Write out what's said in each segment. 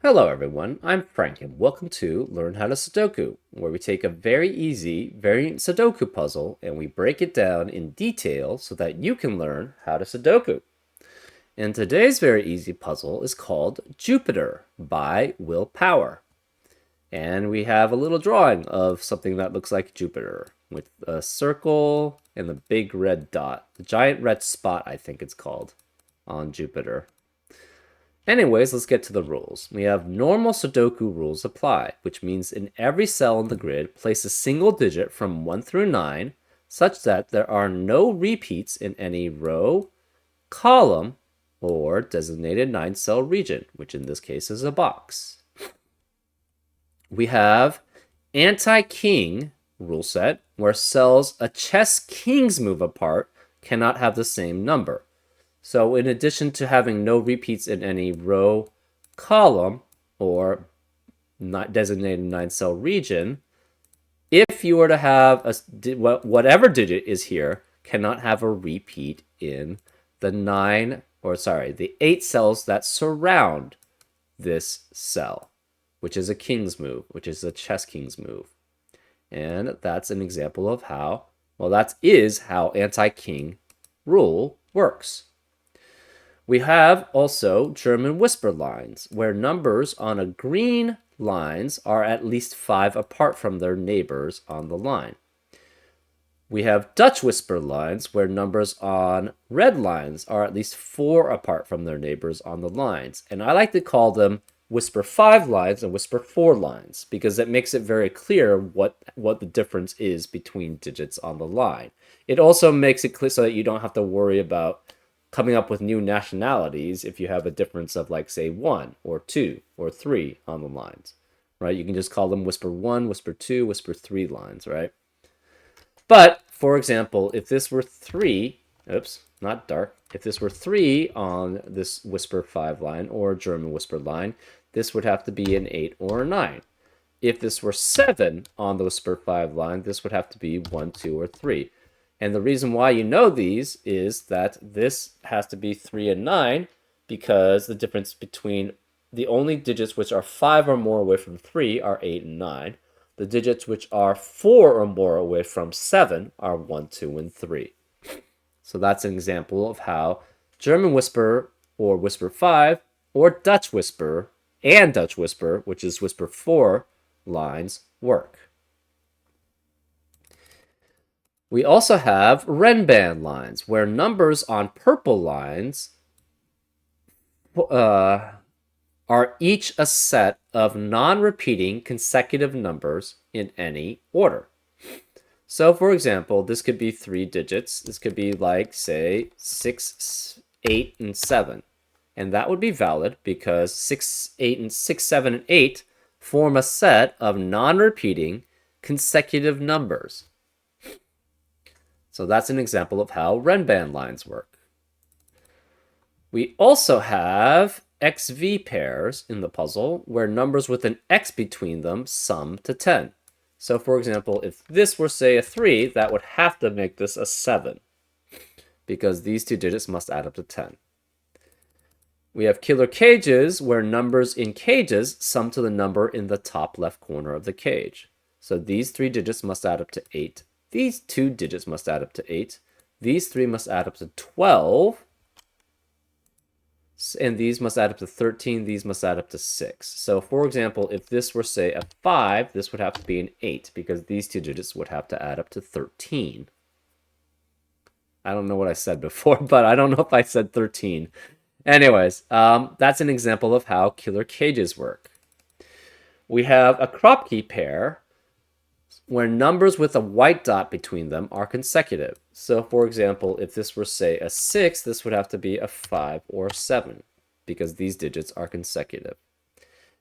Hello everyone, I'm Frank and welcome to Learn How to Sudoku, where we take a very easy variant Sudoku puzzle and we break it down in detail so that you can learn how to Sudoku. And today's very easy puzzle is called Jupiter by Will Power. And we have a little drawing of something that looks like Jupiter with a circle and the big red dot, the giant red spot I think it's called, on Jupiter. Anyways, let's get to the rules. We have normal Sudoku rules apply, which means in every cell in the grid, place a single digit from 1 through 9, such that there are no repeats in any row, column, or designated 9-cell region, which in this case is a box. We have anti-king rule set, where cells a chess king's move apart cannot have the same number. So in addition to having no repeats in any row, column, or not designated 9-cell region, if you were to have whatever digit is here cannot have a repeat in the the 8 cells that surround this cell, which is a king's move, which is a chess king's move. And that's an example of how, that is how anti-king rule works. We have also German whisper lines, where numbers on a green lines are at least 5 apart from their neighbors on the line. We have Dutch whisper lines, where numbers on red lines are at least 4 apart from their neighbors on the lines. And I like to call them whisper 5 lines and whisper 4 lines, because it makes it very clear what the difference is between digits on the line. It also makes it clear so that you don't have to worry about coming up with new nationalities if you have a difference of, like, say, 1 or 2 or 3 on the lines, right? You can just call them whisper 1, whisper 2, whisper 3 lines, right? But, for example, if this were 3, not dark, if this were 3 on this whisper 5 line or German whisper line, this would have to be an 8 or a 9. If this were 7 on the whisper 5 line, this would have to be 1, 2, or 3. And the reason why you know these is that this has to be 3 and 9 because the difference between the only digits which are 5 or more away from 3 are 8 and 9. The digits which are 4 or more away from 7 are 1, 2, and 3. So that's an example of how German whisper or whisper 5 or Dutch whisper and Dutch whisper, which is whisper 4 lines, work. We also have Renban lines, where numbers on purple lines are each a set of non-repeating consecutive numbers in any order. So, for example, this could be 3 digits. This could be like, say, 6, 8, and 7. And that would be valid because 6, 8, and 6, 7, and 8 form a set of non-repeating consecutive numbers. So that's an example of how Renban lines work. We also have XV pairs in the puzzle, where numbers with an X between them sum to 10. So, for example, if this were, say, a 3, that would have to make this a 7, because these two digits must add up to 10. We have killer cages, where numbers in cages sum to the number in the top left corner of the cage. So these 3 digits must add up to 8. These 2 digits must add up to 8. These 3 must add up to 12. And these must add up to 13. These must add up to 6. So, for example, if this were, say, a 5, this would have to be an 8, because these 2 digits would have to add up to 13. I don't know what I said before, but I don't know if I said 13. Anyways, that's an example of how killer cages work. We have a crop key pair, where numbers with a white dot between them are consecutive. So, for example, if this were, say, a 6, this would have to be a 5 or a 7, because these digits are consecutive.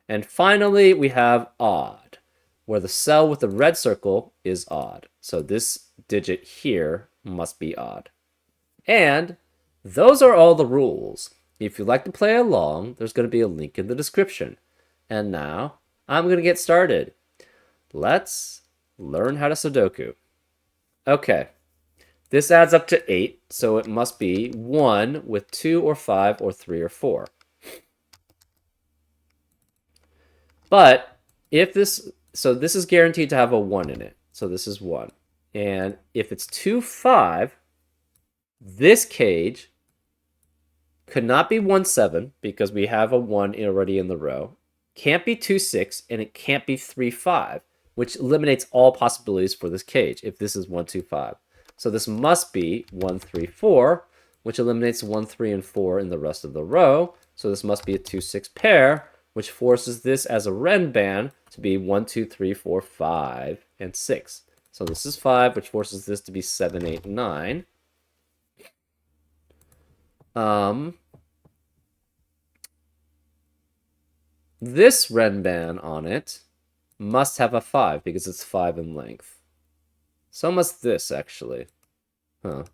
And finally, we have odd, where the cell with the red circle is odd. So this digit here must be odd. And those are all the rules. If you'd like to play along, there's going to be a link in the description. And now, I'm going to get started. Let's learn how to Sudoku. Okay, this adds up to 8, so it must be 1 with 2 or 5 or 3 or 4. But if this, so this is guaranteed to have a 1 in it. So this is 1. And if it's 2, 5, this cage could not be 1, 7 because we have a 1 already in the row. Can't be 2, 6, and it can't be 3, 5, which eliminates all possibilities for this cage if this is 1, 2, 5. So this must be 1, 3, 4, which eliminates 1, 3, and 4 in the rest of the row. So this must be a 2, 6 pair, which forces this as a Ren band to be 1, 2, 3, 4, 5, and 6. So this is 5, which forces this to be 7, 8, 9. This Ren band on it must have a 5 because it's 5 in length. So must this, actually. Huh.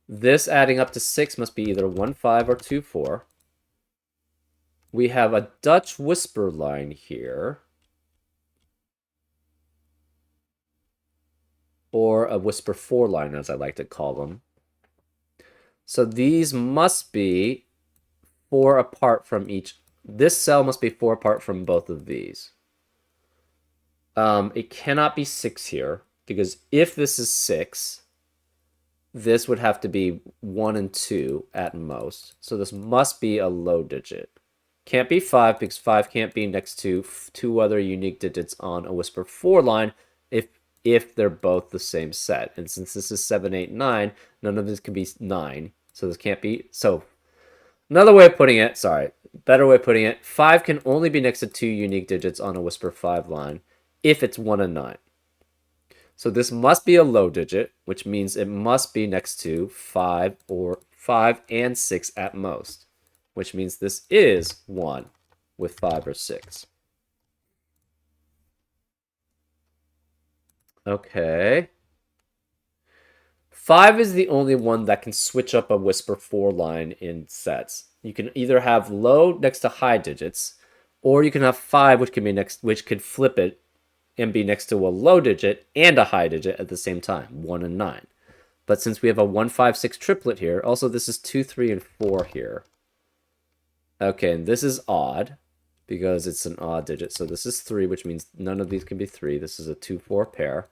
This adding up to 6 must be either 1, 5 or 2, 4. We have a Dutch whisper line here. Or a whisper 4 line, as I like to call them. So these must be 4 apart from each. This cell must be 4 apart from both of these. It cannot be 6 here, because if this is 6, this would have to be 1 and 2 at most. So this must be a low digit. Can't be 5, because 5 can't be next to 2 other unique digits on a whisper 4 line if they're both the same set. And since this is 7, 8, 9, none of this can be 9. So this can't be. So another way of putting it, sorry, better way of putting it, 5 can only be next to 2 unique digits on a whisper 5 line if it's 1 and 9. So this must be a low digit, which means it must be next to 5 or 5 and 6 at most, which means this is 1 with 5 or 6. Okay. 5 is the only one that can switch up a whisper 4 line in sets. You can either have low next to high digits, or you can have 5 which could flip it and be next to a low digit and a high digit at the same time, 1 and 9. But since we have a 1, 5, 6 triplet here, also this is 2, 3, and 4 here. Okay, and this is odd because it's an odd digit. So this is 3, which means none of these can be 3. This is a 2, 4 pair.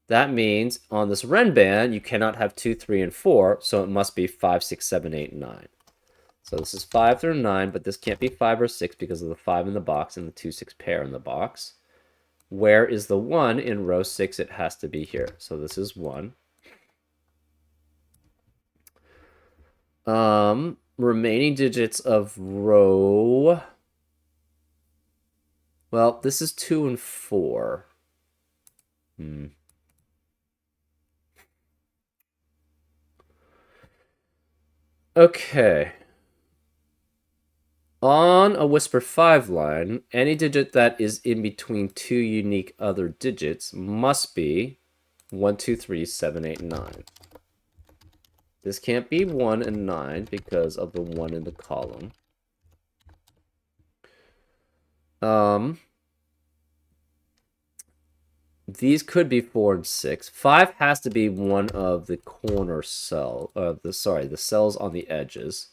That means on this Ren band, you cannot have 2, 3, and 4, so it must be 5, 6, 7, 8, and 9. So this is 5 through 9, but this can't be 5 or 6 because of the 5 in the box and the 2, 6 pair in the box. Where is the 1 in row 6? It has to be here. So this is 1. Remaining digits of row. Well, this is 2 and 4. Okay. On a whisper 5 line, any digit that is in between 2 unique other digits must be 1, 2, 3, 7, 8, 9. This can't be 1 and 9 because of the 1 in the column. These could be 4 and 6. 5 has to be one of the corner cell of the cells on the edges.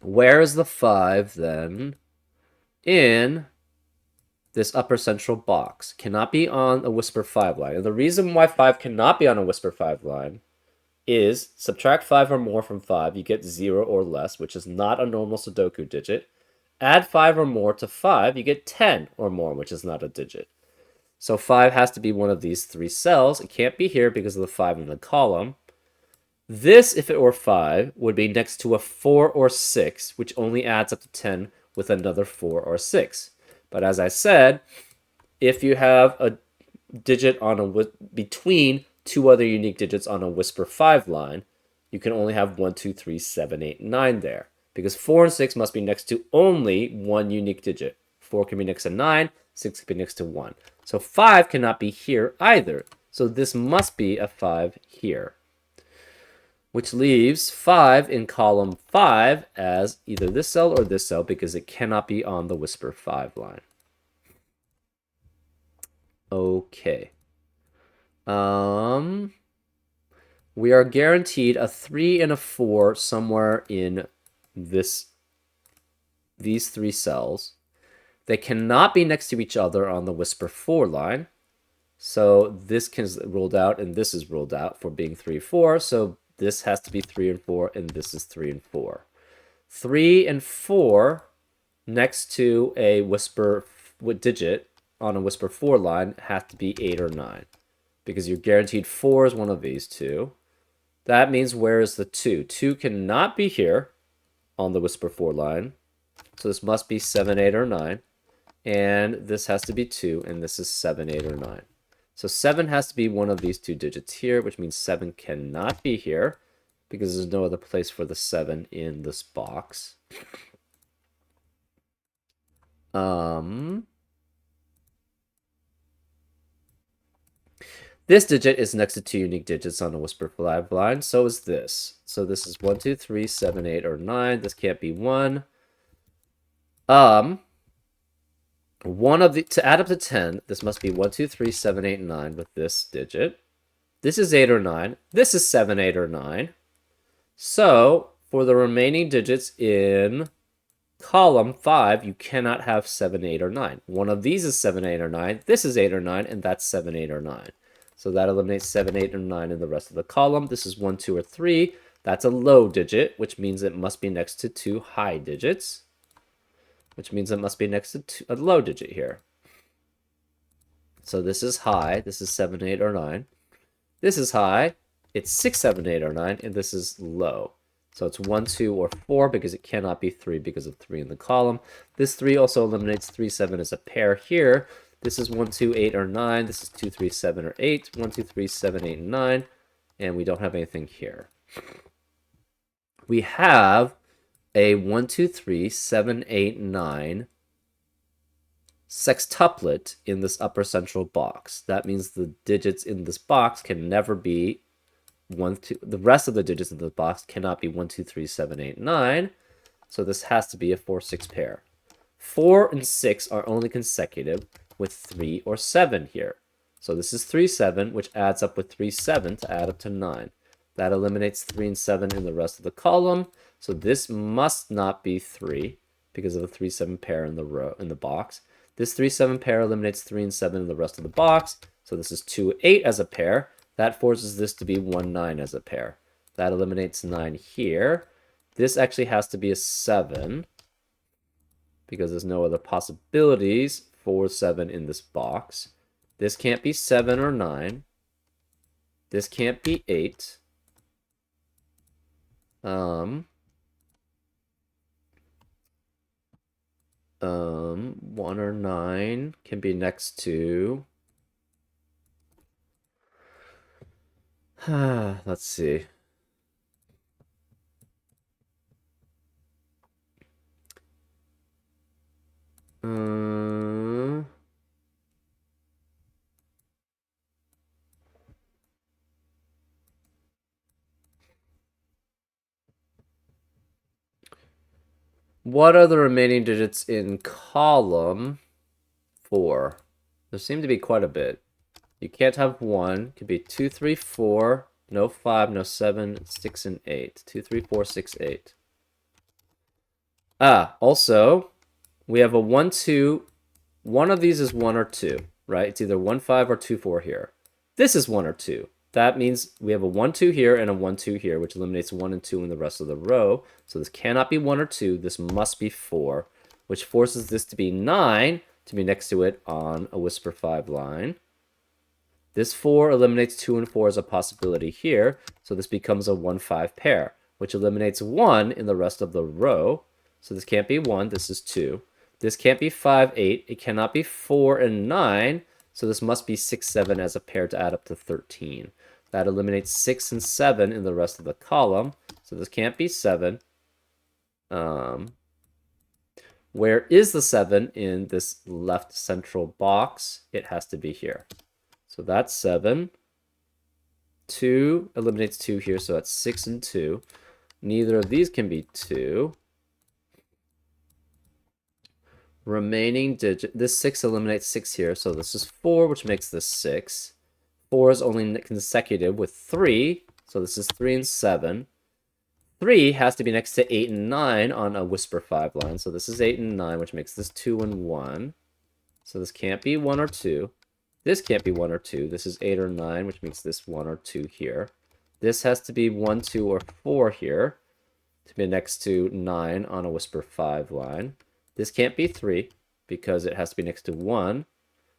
Where is the 5 then? In this upper central box. Cannot be on a whisper 5 line. And the reason why 5 cannot be on a whisper 5 line is subtract 5 or more from 5, you get 0 or less, which is not a normal Sudoku digit. Add 5 or more to 5, you get 10 or more, which is not a digit. So 5 has to be one of these 3 cells. It can't be here because of the 5 in the column. This, if it were 5, would be next to a 4 or 6, which only adds up to 10 with another 4 or 6. But as I said, if you have a digit on between 2 other unique digits on a whisper 5 line, you can only have 1, 2, 3, 7, 8, 9 there. Because 4 and 6 must be next to only one unique digit. 4 can be next to 9, 6 can be next to 1. So 5 cannot be here either. So this must be a 5 here. Which leaves 5 in column 5 as either this cell or this cell because it cannot be on the whisper 5 line. Okay. We are guaranteed a 3 and a 4 somewhere in this these 3 cells. They cannot be next to each other on the whisper 4 line. So this is ruled out, and this is ruled out for being 3, 4. So this has to be 3 and 4, and this is 3 and 4. 3 and 4 next to a whisper digit on a whisper 4 line have to be 8 or 9. Because you're guaranteed 4 is one of these two. That means where is the 2? 2 cannot be here on the whisper 4 line. So this must be 7, 8, or 9. And this has to be 2, and this is 7, 8, or 9. So 7 has to be one of these two digits here, which means 7 cannot be here because there's no other place for the 7 in this box. This digit is next to 2 unique digits on a whisper 5 line. So is this. So this is 1, 2, 3, 7, 8, or 9. This can't be 1. One of the to add up to 10, this must be 1, 2, 3, 7, 8, 9 with this digit. This is 8 or 9. This is 7, 8, or 9. So for the remaining digits in column 5, you cannot have 7, 8, or 9. One of these is 7, 8, or 9. This is 8 or 9, and that's 7, 8, or 9. So that eliminates 7, 8, or 9 in the rest of the column. This is 1, 2, or 3. That's a low digit, which means it must be next to 2 high digits, which means it must be next to a low digit here. So this is high. This is 7, 8, or 9. This is high. It's 6, 7, 8, or 9, and this is low. So it's 1, 2, or 4 because it cannot be 3 because of 3 in the column. This 3 also eliminates 3, 7 as a pair here. This is 1, 2, 8, or 9. This is 2, 3, 7, or 8. 1, 2, 3, 7, 8, and 9. And we don't have anything here. We have a 1, 2, 3, 7, 8, 9 sextuplet in this upper central box. That means the digits in this box can never be 1, 2. The rest of the digits in the box cannot be 1, 2, 3, 7, 8, 9. So this has to be a 4, 6 pair. 4 and 6 are only consecutive with 3 or 7 here. So this is 3, 7, which adds up with 3, 7 to add up to 9. That eliminates 3 and 7 in the rest of the column. So this must not be 3 because of the 3, 7 pair in the box. This 3, 7 pair eliminates 3 and 7 in the rest of the box. So this is 2, 8 as a pair. That forces this to be 1, 9 as a pair. That eliminates 9 here. This actually has to be a 7 because there's no other possibilities for 7 in this box. This can't be 7 or 9. This can't be 8. 1 or 9 can be next to... Let's see. What are the remaining digits in column 4? There seem to be quite a bit. You can't have 1. It could be 2, 3, 4, no 5, no 7, 6, and 8. 2, 3, 4, 6, 8. Also, we have a 1, 2. One of these is 1 or 2, right? It's either 1, 5 or 2, 4 here. This is 1 or 2. That means we have a 1, 2 here and a 1, 2 here, which eliminates 1 and 2 in the rest of the row. So this cannot be 1 or 2. This must be 4, which forces this to be 9 to be next to it on a whisper 5 line. This 4 eliminates 2 and 4 as a possibility here. So this becomes a 1, 5 pair, which eliminates 1 in the rest of the row. So this can't be 1. This is 2. This can't be 5, 8. It cannot be 4 and 9. So this must be 6, 7 as a pair to add up to 13. That eliminates 6 and 7 in the rest of the column. So this can't be 7. Where is the 7 in this left central box? It has to be here. So that's 7. 2 eliminates 2 here, so that's 6 and 2. Neither of these can be 2. Remaining digit, this 6 eliminates 6 here, so this is 4, which makes this 6. 4 is only consecutive with 3, so this is 3 and 7. 3 has to be next to 8 and 9 on a whisper 5 line. So this is 8 and 9, which makes this 2 and 1. So this can't be 1 or 2. This can't be 1 or 2. This is 8 or 9, which makes this 1 or 2 here. This has to be 1, 2, or 4 here to be next to 9 on a whisper 5 line. This can't be 3 because it has to be next to 1.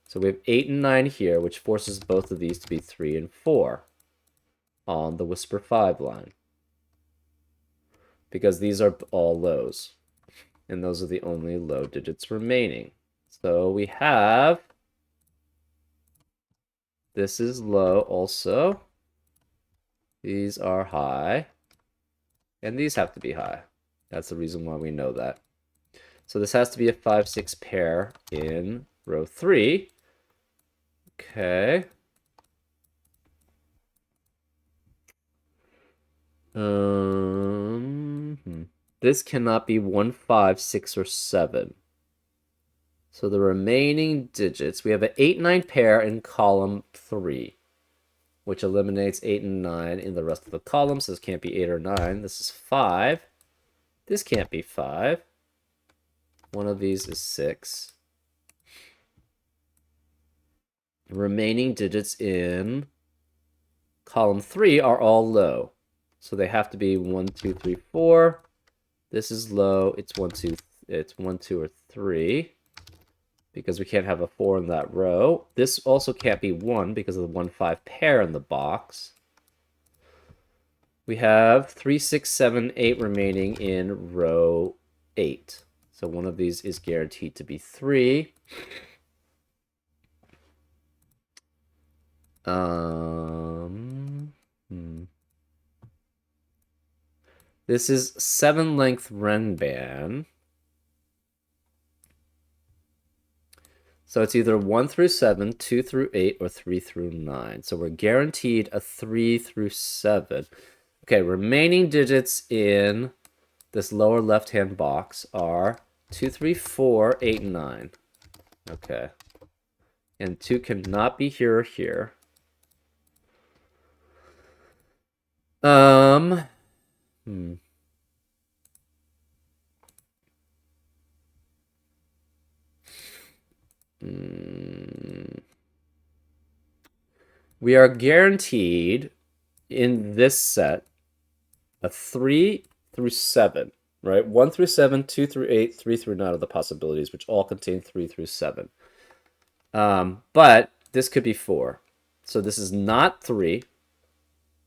So we have 8 and 9 here, which forces both of these to be 3 and 4 on the whisper 5 line. Because these are all lows. And those are the only low digits remaining. So we have... This is low also. These are high. And these have to be high. That's the reason why we know that. So this has to be a 5, 6 pair in row 3. Okay. This cannot be 1, 5, 6, or 7. So the remaining digits, we have an 8, 9 pair in column 3, which eliminates 8 and 9 in the rest of the columns. So this can't be 8 or 9. This is 5. This can't be 5. One of these is 6. The remaining digits in column 3 are all low. So they have to be 1, 2, 3, 4. This is low. It's 1, 2, it's 1, 2, or 3. Because we can't have a 4 in that row. This also can't be 1 because of the 1, 5 pair in the box. We have 3, 6, 7, 8 remaining in row 8. So one of these is guaranteed to be 3. This is 7-length Renban. So it's either 1 through 7, 2 through 8, or 3 through 9. So we're guaranteed a 3 through 7. Okay, remaining digits in this lower left-hand box are 2, 3, 4, 8, and 9. Okay. And 2 cannot be here or here. We are guaranteed in this set a 3 through 7, right? 1 through 7, 2 through 8, 3 through 9 are the possibilities, which all contain 3 through 7. But this could be 4. So this is not 3.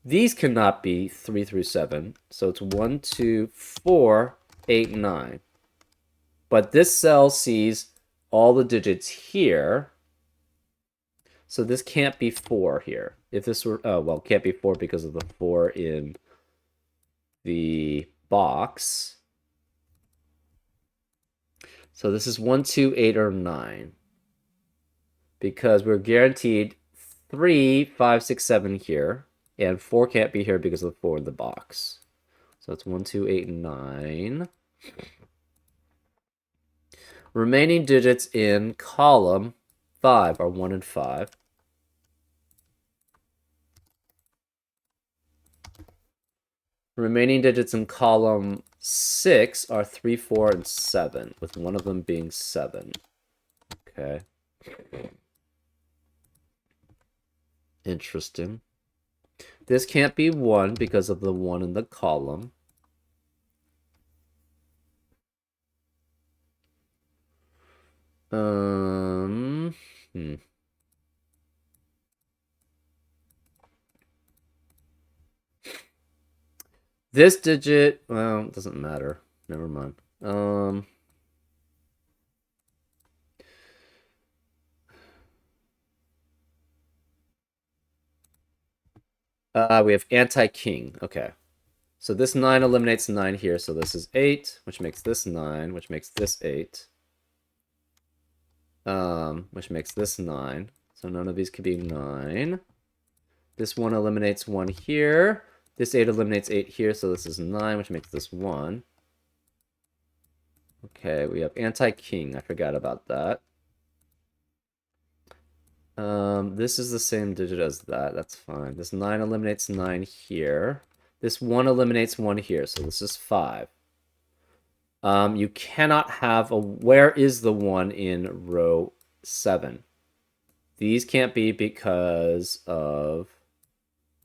These cannot be 3 through 7. So it's 1, 2, 4, 8, 9. But this cell sees all the digits here. So this can't be 4 here. If this were, oh, well, it can't be 4 because of the 4 in the box. So this is 1, 2, 8, or 9. Because we're guaranteed 3, 5, 6, 7 here. And 4 can't be here because of the 4 in the box. So it's 1, 2, 8, and 9. Remaining digits in column 5 are 1 and 5. Remaining digits in column 6 are 3, 4, and 7, with one of them being 7. Okay. Interesting. This can't be 1 because of the 1 in the column. This digit, well, it doesn't matter. Never mind. We have anti-king. Okay. So this 9 eliminates 9 here, so this is 8, which makes this 9, which makes this 8. Which makes this 9. So none of these could be 9. This 1 eliminates 1 here. This 8 eliminates 8 here, so this is 9, which makes this 1. Okay, we have anti-king. I forgot about that. This is the same digit as that. That's fine. This 9 eliminates 9 here. This 1 eliminates 1 here, so this is 5. You cannot have a... Where is the 1 in row 7? These can't be because of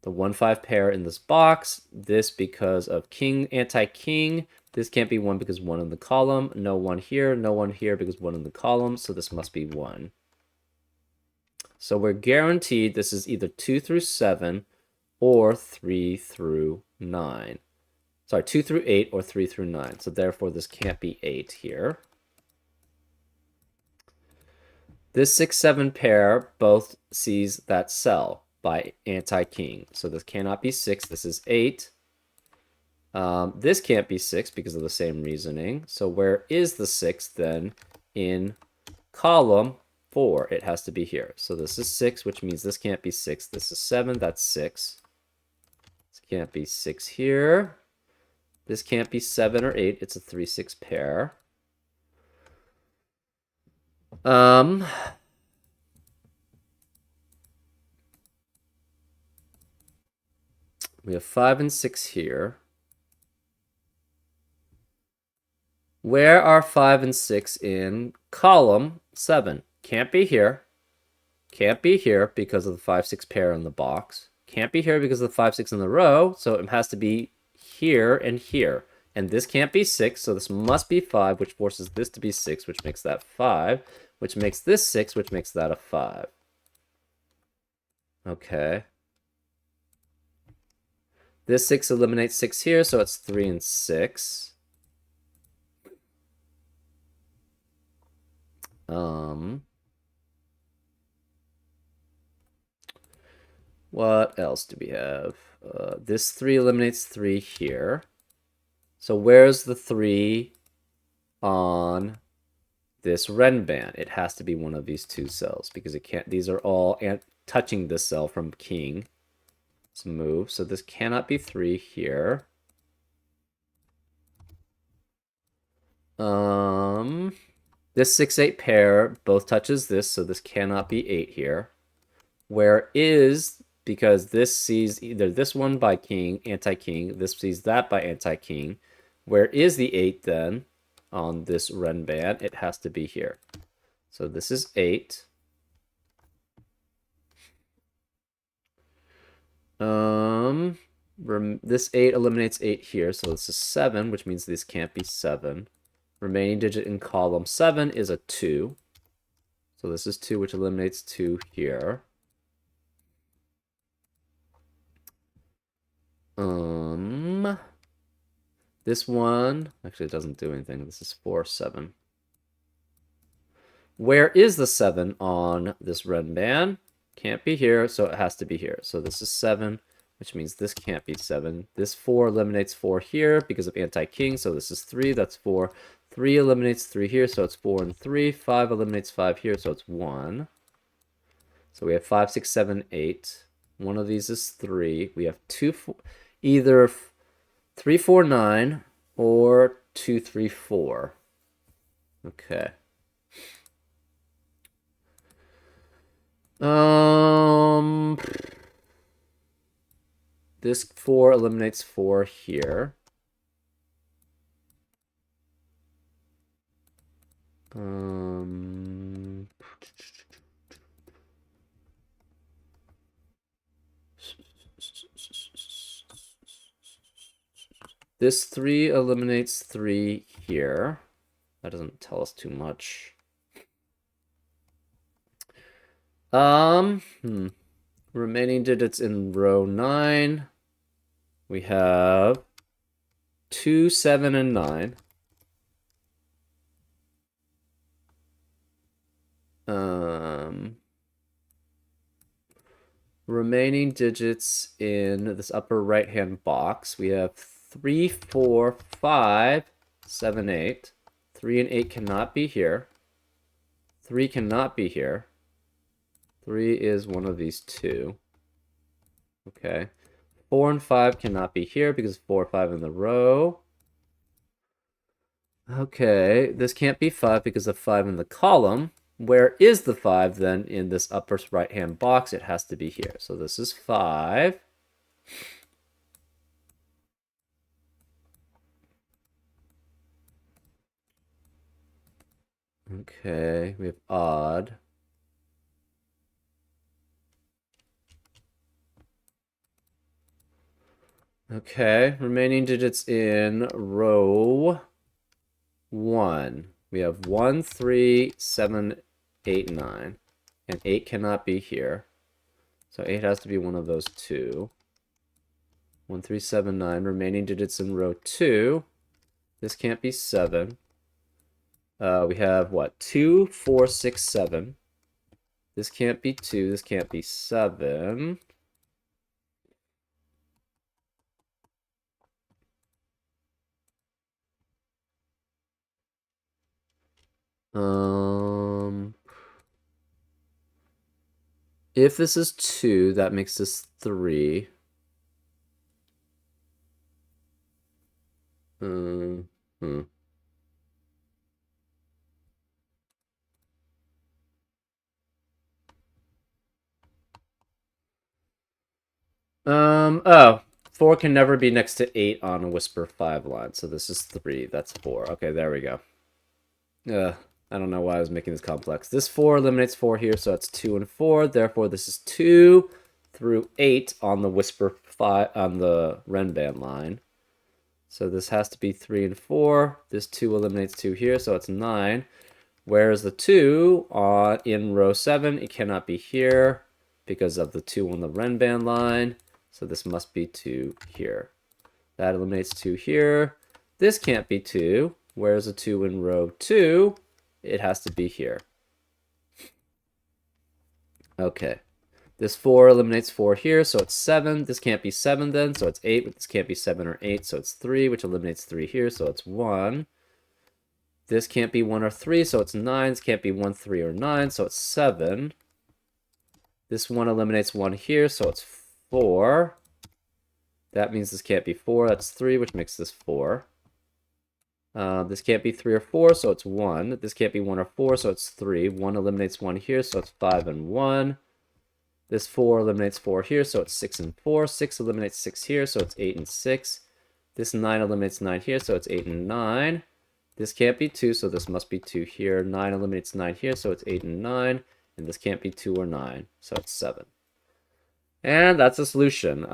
the 1-5 pair in this box. This because of king, anti-king. This can't be 1 because 1 in the column. No 1 here, no 1 here because 1 in the column. So this must be 1. So we're guaranteed this is either 2 through 7 or 3 through 9. Sorry, 2 through 8 or 3 through 9. So therefore this can't be 8 here. This 6-7 pair both sees that cell by anti-king. So this cannot be 6. This is 8. This can't be 6 because of the same reasoning. So where is the 6 then in column 4? It has to be here. So this is 6, which means this can't be 6. This is 7. That's 6. This can't be 6 here. This can't be 7 or 8. It's a 3-6 pair. We have 5 and 6 here. Where are 5 and 6 in column 7? Can't be here. Can't be here because of the 5-6 pair in the box. Can't be here because of the 5-6 in the row, so it has to be here and here. And this can't be 6, so this must be 5, which forces this to be 6, which makes that 5, which makes this 6, which makes that a 5. Okay. This 6 eliminates 6 here, so it's 3 and 6. What else do we have? This 3 eliminates 3 here. So where's the 3 on this Renban? It has to be one of these two cells because it can't. These are all touching this cell from king. Let's move. So this cannot be 3 here. This 6-8 pair both touches this, so this cannot be 8 here. Where is, because this sees either this one by king, anti-king, this sees that by anti-king. Where is the 8 then on this Renban? It has to be here. So this is 8. This 8 eliminates 8 here, so this is 7, which means this can't be 7. Remaining digit in column 7 is a 2. So this is 2, which eliminates 2 here. This one, actually it doesn't do anything. This is 4, 7. Where is the 7 on this Renban? Can't be here, so it has to be here. So this is 7, which means this can't be 7. This 4 eliminates 4 here because of anti-king, so this is 3, that's 4. 3 eliminates 3 here, so it's 4 and 3. 5 eliminates 5 here, so it's 1. So we have 5, 6, 7, 8. One of these is 3. We have 2, 4, either 3, 4, 9 or 2, 3, 4. Okay. This 4 eliminates 4 here. This 3 eliminates 3 here. That doesn't tell us too much. Remaining digits in row 9. We have 2, 7, and 9. Remaining digits in this upper right-hand box. We have 3, 4, 5, 7, 8. 3 and 8 cannot be here. 3 cannot be here. 3 is one of these two. Okay. 4 and 5 cannot be here because 4, 5 in the row. Okay, this can't be 5 because of 5 in the column. Where is the 5 then in this upper right-hand box? It has to be here. So this is 5. Okay, we have odd. Okay, remaining digits in row 1. We have 1, 3, 7, 8, 9. And 8 cannot be here. So 8 has to be one of those two. 1, 3, 7, 9. Remaining digits in row 2. This can't be 7. We have what? 2, 4, 6, 7. This can't be 2. This can't be 7. If this is 2, that makes this 3. Hmm. Oh, 4 can never be next to 8 on a Whisper 5 line, so this is 3, that's 4. Okay, there we go. I don't know why I was making this complex. This 4 eliminates 4 here, so that's 2 and 4. Therefore, this is 2 through 8 on the Whisper 5 on the Renban line. So this has to be 3 and 4. This 2 eliminates 2 here, so it's 9. Whereas the 2 in row 7, it cannot be here because of the 2 on the Renban line. So this must be 2 here. That eliminates 2 here. This can't be 2. Whereas the 2 in row 2, it has to be here. Okay. This 4 eliminates 4 here, so it's 7. This can't be 7 then, so it's 8. But this can't be 7 or 8, so it's 3, which eliminates 3 here, so it's 1. This can't be 1 or 3, so it's 9. This can't be 1, 3, or 9, so it's 7. This 1 eliminates 1 here, so it's 4. That means this can't be 4. That's 3, which makes this 4. This can't be 3 or 4, so it's 1. This can't be 1 or 4, so it's 3. 1 eliminates 1 here, so it's 5 and 1. This 4 eliminates 4 here, so it's 6 and 4. 6 eliminates 6 here, so it's 8 and 6. This 9 eliminates 9 here, so it's 8 and 9. This can't be 2, so this must be 2 here. 9 eliminates 9 here, so it's 8 and 9. And this can't be 2 or 9, so it's 7. And that's a solution.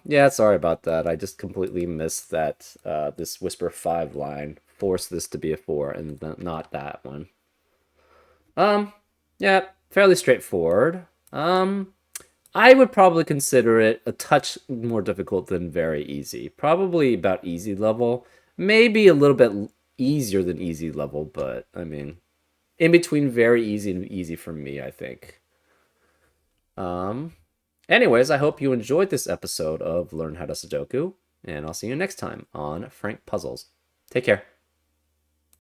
Yeah, sorry about that. I just completely missed that this Whisper 5 line forced this to be a 4 and not that one. Yeah, fairly straightforward. I would probably consider it a touch more difficult than very easy. Probably about easy level. Maybe a little bit easier than easy level, but I mean, in between very easy and easy for me, I think. Anyways, I hope you enjoyed this episode of Learn How to Sudoku, and I'll see you next time on Frank Puzzles. Take care.